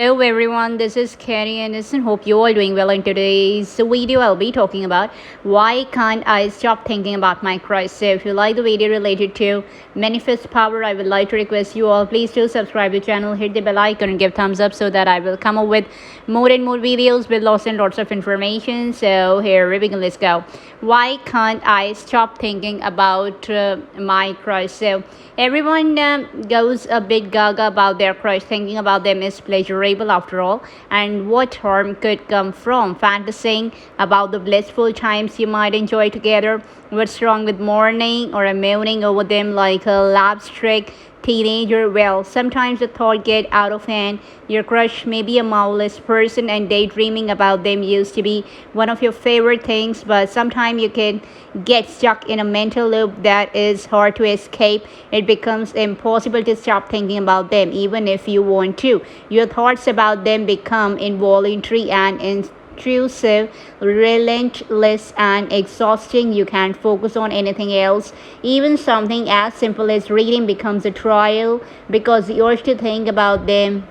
Hello everyone, this is Kenny and I hope you all doing well. In today's video, I'll be talking about why can't I stop thinking about my crush. So if you like the video related to manifest power, I would like to request you all please do subscribe to the channel, hit the bell icon and give thumbs up so that I will come up with more and more videos with lots and lots of information. So here we begin, let's go. Why can't I stop thinking about my crush? So everyone goes a bit gaga about their crush. Thinking about them is pleasurable after all, and what harm could come from fantasizing about the blissful times you might enjoy together? What's wrong with mourning or mooning over them like a lapstick teenager? Well, sometimes the thought get out of hand. Your crush may be a marvelous person and daydreaming about them used to be one of your favorite things, but sometimes you can get stuck in a mental loop that is hard to escape. It becomes impossible to stop thinking about them even if you want to. Your thoughts about them become involuntary and intrusive, relentless, and exhausting. You can't focus on anything else. Even something as simple as reading becomes a trial because the urge to think about them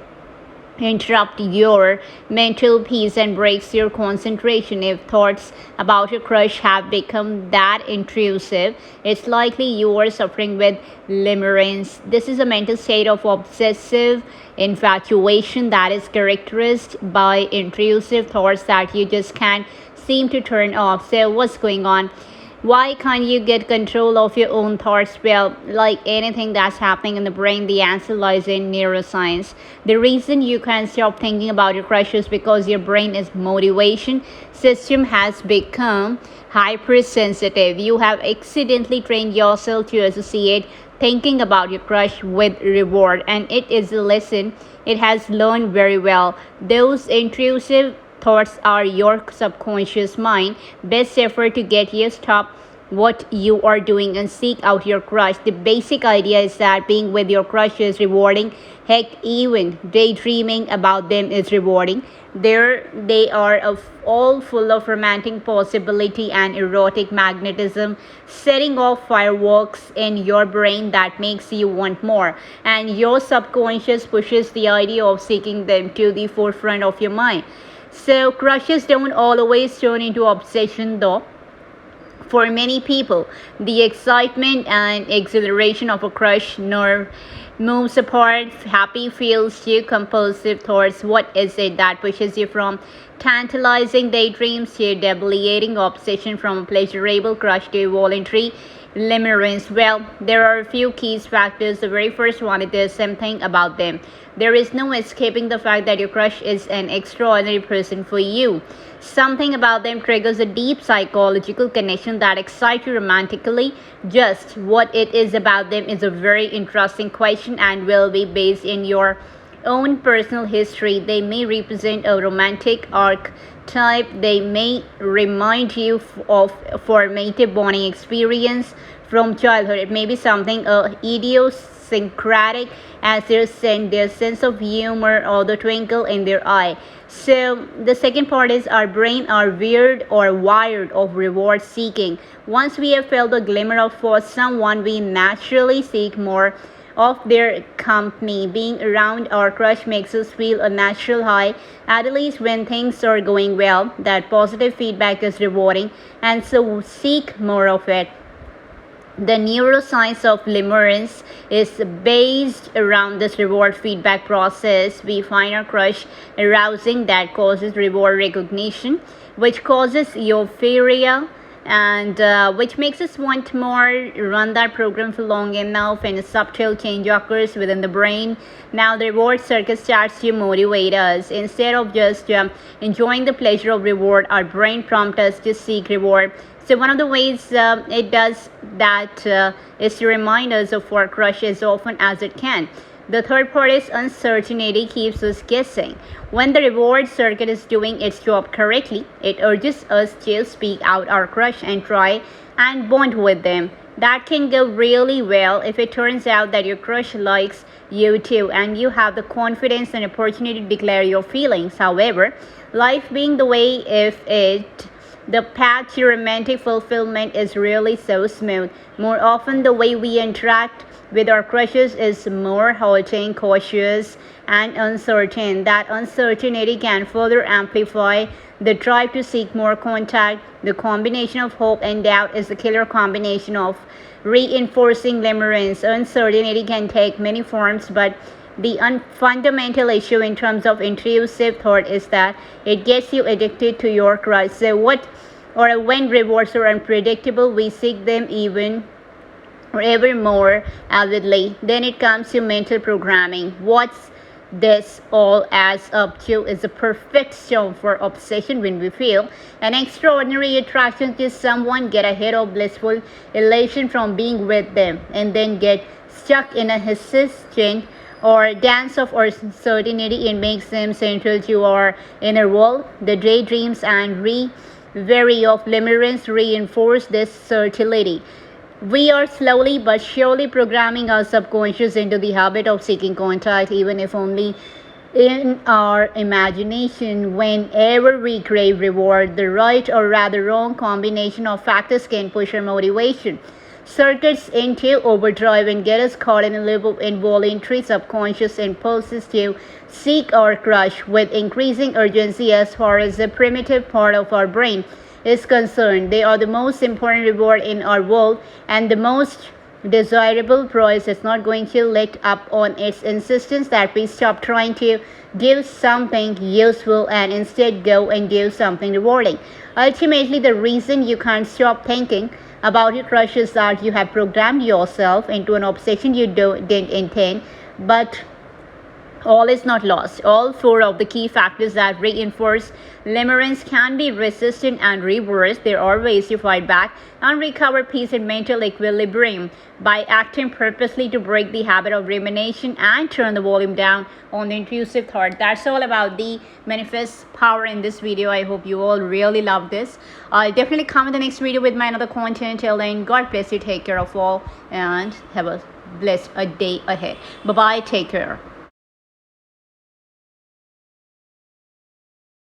interrupt your mental peace and breaks your concentration. If thoughts about your crush have become that intrusive, it's likely you are suffering with limerence. This is a mental state of obsessive infatuation that is characterized by intrusive thoughts that you just can't seem to turn off. So what's going on? Why can't you get control of your own thoughts? Well, like anything that's happening in the brain, the answer lies in neuroscience. The reason you can't stop thinking about your crush is because your brain's motivation system has become hypersensitive. You have accidentally trained yourself to associate thinking about your crush with reward, and it is a lesson it has learned very well. Those intrusive thoughts are your subconscious mind best effort to get you stop what you are doing and seek out your crush. The basic idea is that being with your crush is rewarding. Heck, even daydreaming about them is rewarding. They are all full of romantic possibility and erotic magnetism, setting off fireworks in your brain that makes you want more. And your subconscious pushes the idea of seeking them to the forefront of your mind. So, crushes don't always turn into obsession though. For many people, the excitement and exhilaration of a crush nerve moves apart. Happy feels to compulsive thoughts. What is it that pushes you from tantalizing daydreams to debilitating obsession, from pleasurable crush to voluntary limerence? Well, there are a few key factors. The very first one is there's something about them. There is no escaping the fact that your crush is an extraordinary person for you. Something about them triggers a deep psychological connection that excites you romantically. Just what it is about them is a very interesting question and will be based in your own personal history. They may represent a romantic archetype. They may remind you of formative bonding experience from childhood. It may be something idiosyncratic as their sense of humor or the twinkle in their eye. So the second part is our brain are weird or wired of reward seeking. Once we have felt the glimmer of for someone, we naturally seek more of their company. Being around our crush makes us feel a natural high, at least when things are going well. That positive feedback is rewarding, and so seek more of it. The neuroscience of limerence is based around this reward feedback process. We find our crush arousing, that causes reward recognition, which causes euphoria, and which makes us want more. Run that program for long enough and a subtle change occurs within the brain. Now the reward circuit starts to motivate us. Instead of just enjoying the pleasure of reward, our brain prompts us to seek reward. So one of the ways it does that is to remind us of our crush as often as it can. The third part is uncertainty keeps us guessing. When the reward circuit is doing its job correctly, it urges us to speak out our crush and try and bond with them. That can go really well if it turns out that your crush likes you too and you have the confidence and opportunity to declare your feelings. However, life being the way, if it The path to romantic fulfillment is really so smooth. More often, the way we interact with our crushes is more halting, cautious, and uncertain. That uncertainty can further amplify the drive to seek more contact. The combination of hope and doubt is the killer combination of reinforcing limerence. Uncertainty can take many forms, but the fundamental issue in terms of intrusive thought is that it gets you addicted to your crush. So when rewards are unpredictable, we seek them even or ever more avidly. Then it comes to mental programming. What's this all adds up to is a perfect storm for obsession. When we feel an extraordinary attraction to someone, get a hit of blissful elation from being with them, and then get stuck in a hesitant or dance of uncertainty. It makes them central to our inner world. The daydreams and reverie of limerence reinforce this certainty. We are slowly but surely programming our subconscious into the habit of seeking contact, even if only in our imagination. Whenever we crave reward, the right or rather wrong combination of factors can push our motivation circuits into overdrive and get us caught in a loop of involuntary subconscious impulses to seek our crush with increasing urgency. As far as the primitive part of our brain is concerned, they are the most important reward in our world and the most desirable prize. Is not going to let up on its insistence that we stop trying to do something useful and instead go and do something rewarding. Ultimately, the reason you can't stop thinking about your crush is that you have programmed yourself into an obsession you didn't intend. But all is not lost. All four of the key factors that reinforce limerence can be resisted and reversed. There are ways to fight back and recover peace and mental equilibrium by acting purposely to break the habit of rumination and turn the volume down on the intrusive thought. That's all about the manifest power in this video. I hope you all really love this. I'll definitely come in the next video with my another content. Till then, God bless you. Take care of all and have a blessed day ahead. Bye bye. Take care.